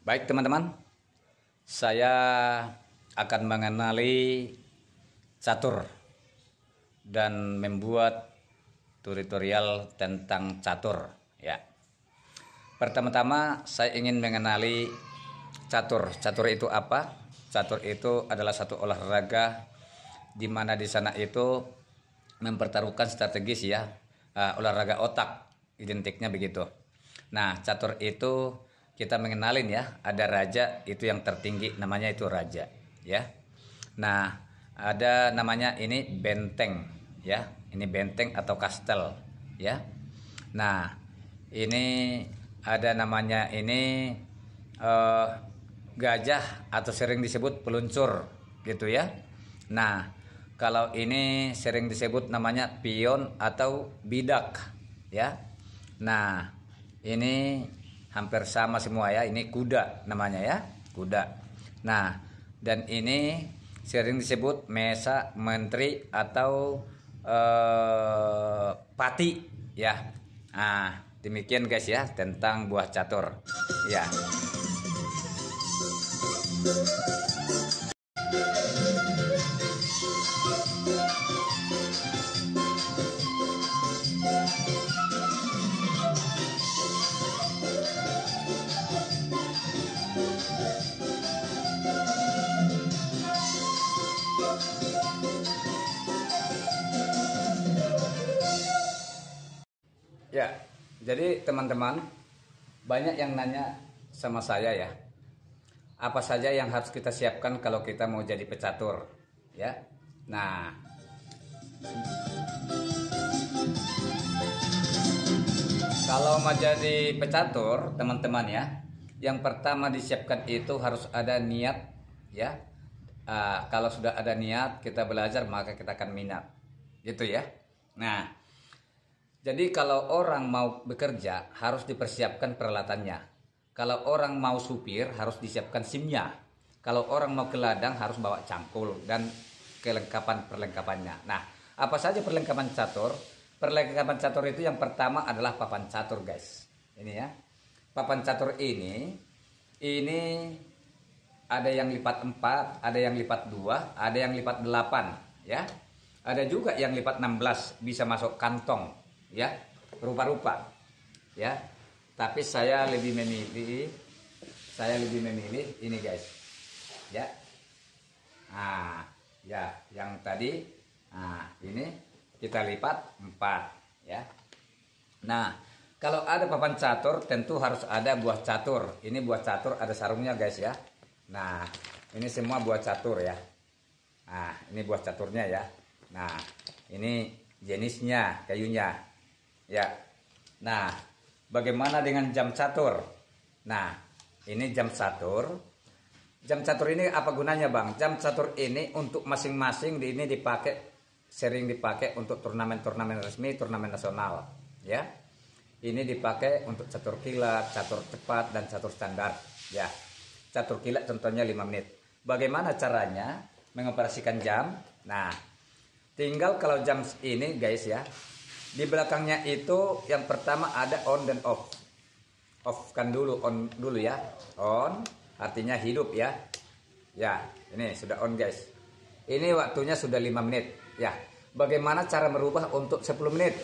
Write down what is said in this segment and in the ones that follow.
Baik teman-teman, saya akan mengenali catur dan membuat tutorial tentang catur ya. Pertama-tama saya ingin mengenali catur. Catur itu apa? Catur itu adalah satu olahraga di mana di sana itu mempertaruhkan strategis ya, olahraga otak, identiknya begitu. Nah, catur itu kita mengenalin ya, ada raja itu yang tertinggi, namanya itu raja ya. Nah, ada namanya ini benteng ya, ini benteng atau kastel ya. Nah, ini ada namanya ini gajah atau sering disebut peluncur gitu ya. Nah, kalau ini sering disebut namanya pion atau bidak ya. Nah, ini hampir sama semua ya, ini kuda namanya ya, kuda. Nah, dan ini sering disebut mesa, menteri atau pati ya. Nah, demikian guys ya tentang buah catur ya. Ya, jadi teman-teman banyak yang nanya sama saya ya, apa saja yang harus kita siapkan kalau kita mau jadi pecatur ya. Nah, kalau mau jadi pecatur teman-teman ya, yang pertama disiapkan itu harus ada niat ya. Kalau sudah ada niat kita belajar maka kita akan minat gitu ya. Nah, jadi kalau orang mau bekerja harus dipersiapkan peralatannya. Kalau orang mau supir harus disiapkan SIM-nya. Kalau orang mau ke ladang harus bawa cangkul dan perlengkapannya. Nah, apa saja perlengkapan catur? Perlengkapan catur itu yang pertama adalah papan catur guys. Ini ya. Papan catur ini ada yang lipat 4, ada yang lipat 2, ada yang lipat 8 ya. Ada juga yang lipat 16 bisa masuk kantong ya, rupa-rupa ya. Tapi saya lebih memilih ini guys ya. Nah ya, yang tadi ini kita lipat 4 ya. Nah, kalau ada papan catur tentu harus ada buah catur. Ini buah catur ada sarungnya guys ya. Nah, ini semua buah catur ya. Nah, ini buah caturnya ya. Nah, ini jenisnya, kayunya ya. Nah, bagaimana dengan jam catur? Nah, ini jam catur. Jam catur ini apa gunanya bang? Jam catur ini untuk masing-masing ini sering dipakai untuk turnamen-turnamen resmi, turnamen nasional ya. Ini dipakai untuk catur kilat, catur cepat dan catur standar ya. Catur kilat contohnya 5 menit. Bagaimana caranya mengoperasikan jam? Nah, tinggal kalau jam ini guys ya, di belakangnya itu yang pertama ada on dan off. Off kan dulu, on dulu ya. On artinya hidup ya. Ya, ini sudah on guys. Ini waktunya sudah 5 menit ya. Bagaimana cara merubah untuk 10 menit?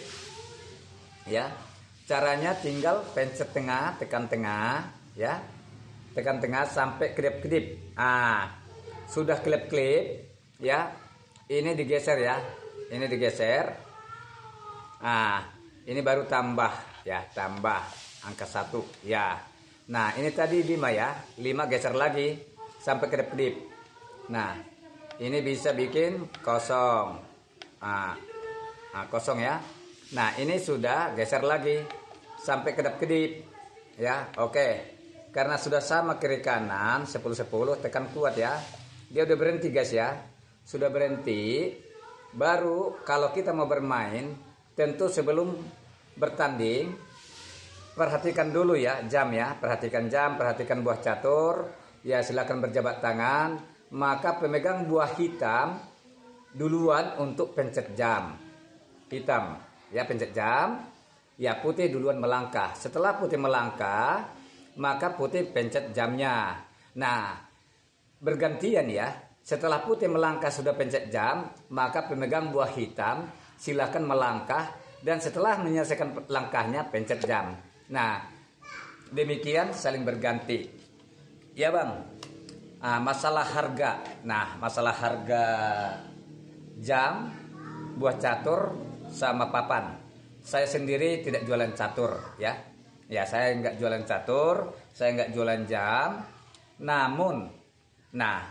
Ya. Caranya tinggal pencet tengah, tekan tengah ya. Tekan tengah sampai kedip-kedip. Sudah kelip-kelip ya. Ini digeser ya. Ini digeser. Ini baru tambah ya, tambah angka 1 ya. Nah, ini tadi 5 ya. 5 geser lagi sampai kedip-kedip. Nah, ini bisa bikin kosong. Kosong ya. Nah, ini sudah geser lagi sampai kedip-kedip ya. Oke. Karena sudah sama kiri kanan 10-10, tekan kuat ya. Dia udah berhenti guys ya. Sudah berhenti. Baru kalau kita mau bermain, tentu sebelum bertanding perhatikan dulu ya jam ya. Perhatikan jam, perhatikan buah catur. Ya, silakan berjabat tangan. Maka pemegang buah hitam duluan untuk pencet jam. Hitam ya, pencet jam. Ya, putih duluan melangkah. Setelah putih melangkah, maka putih pencet jamnya. Nah, bergantian ya. Setelah putih melangkah sudah pencet jam, maka pemegang buah hitam silakan melangkah dan setelah menyelesaikan langkahnya pencet jam. Nah, demikian saling berganti. Ya bang. Masalah harga. Nah, masalah harga jam, buah catur sama papan. Saya sendiri tidak jualan catur ya. Ya, saya nggak jualan catur, saya nggak jualan jam. Namun, nah,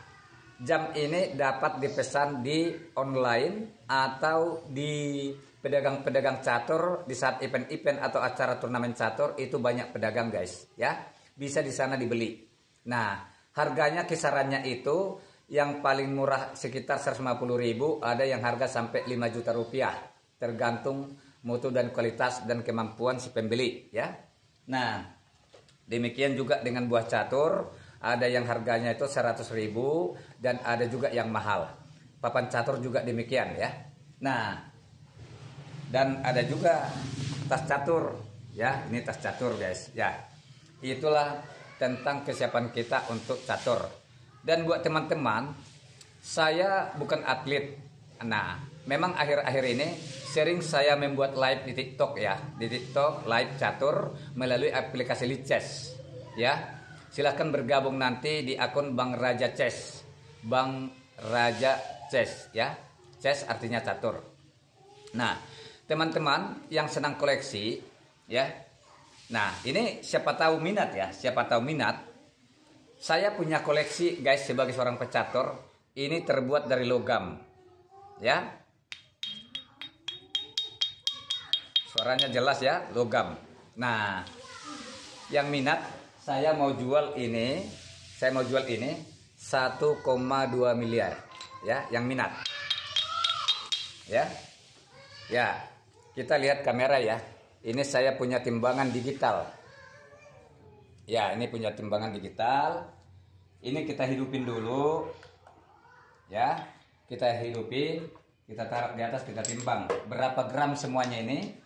jam ini dapat dipesan di online atau di pedagang-pedagang catur di saat event-event atau acara turnamen catur itu banyak pedagang guys ya. Bisa di sana dibeli. Nah, harganya kisarannya itu yang paling murah sekitar 150.000, ada yang harga sampai 5 juta rupiah. Tergantung mutu dan kualitas dan kemampuan si pembeli ya. Nah, demikian juga dengan buah catur, ada yang harganya itu 100.000 dan ada juga yang mahal. Papan catur juga demikian ya. Nah, dan ada juga tas catur ya, ini tas catur guys ya. Itulah tentang kesiapan kita untuk catur. Dan buat teman-teman, saya bukan atlet. Nah, memang akhir-akhir ini sering saya membuat live di TikTok ya, di TikTok live catur melalui aplikasi Lichess ya. Silahkan bergabung nanti di akun Bang Raja Chess, Bang Raja Chess ya. Chess artinya catur. Nah, teman-teman yang senang koleksi ya. Nah, ini siapa tahu minat ya, siapa tahu minat. Saya punya koleksi guys sebagai seorang pecatur. Ini terbuat dari logam ya. Suaranya jelas ya, logam. Nah, yang minat saya mau jual ini, 1,2 miliar ya, yang minat. Ya. Ya, kita lihat kamera ya. Ini saya punya timbangan digital. Ya, ini punya timbangan digital. Ini kita hidupin dulu. Ya, kita hidupin, kita taruh di atas, kita timbang. Berapa gram semuanya ini?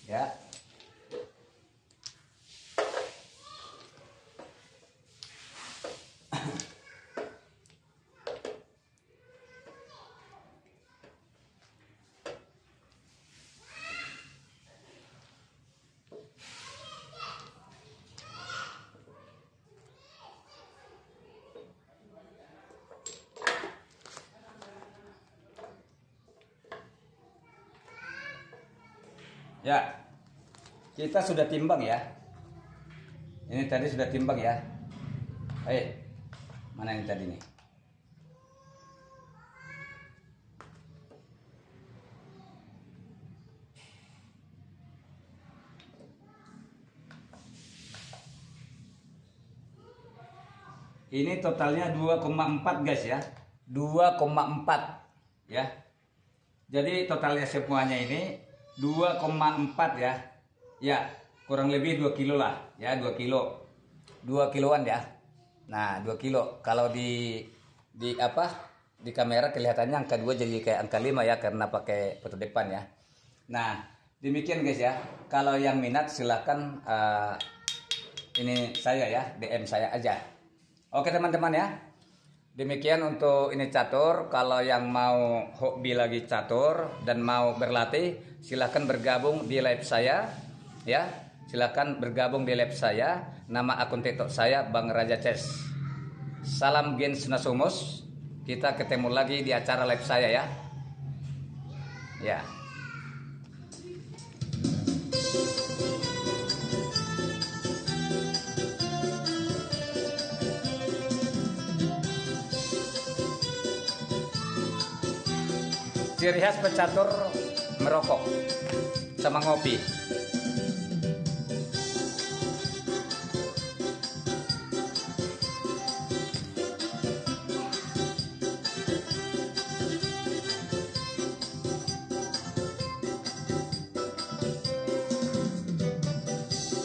Ya. Ya, kita sudah timbang ya. Ini tadi sudah timbang ya. Mana yang tadi nih? Ini totalnya 2,4 guys ya. 2,4 ya. Jadi totalnya semuanya ini 2,4 ya. Ya, kurang lebih 2 kilo lah ya, 2 kilo. 2 kiloan ya. Nah, 2 kilo. Kalau di kamera kelihatannya angka 2 jadi kayak angka 5 ya karena pakai foto depan ya. Nah, demikian guys ya. Kalau yang minat silahkan ini saya ya, DM saya aja. Oke teman-teman ya. Demikian untuk ini catur. Kalau yang mau hobi lagi catur dan mau berlatih, silahkan bergabung di live saya ya. Silahkan bergabung di live saya. Nama akun TikTok saya Bang Raja Chess. Salam Gens Nasumus. Kita ketemu lagi di acara live saya ya. Ya. Ciri khas pecatur merokok sama ngopi.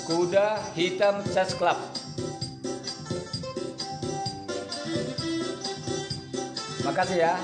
Kuda Hitam Chess Club. Makasih ya.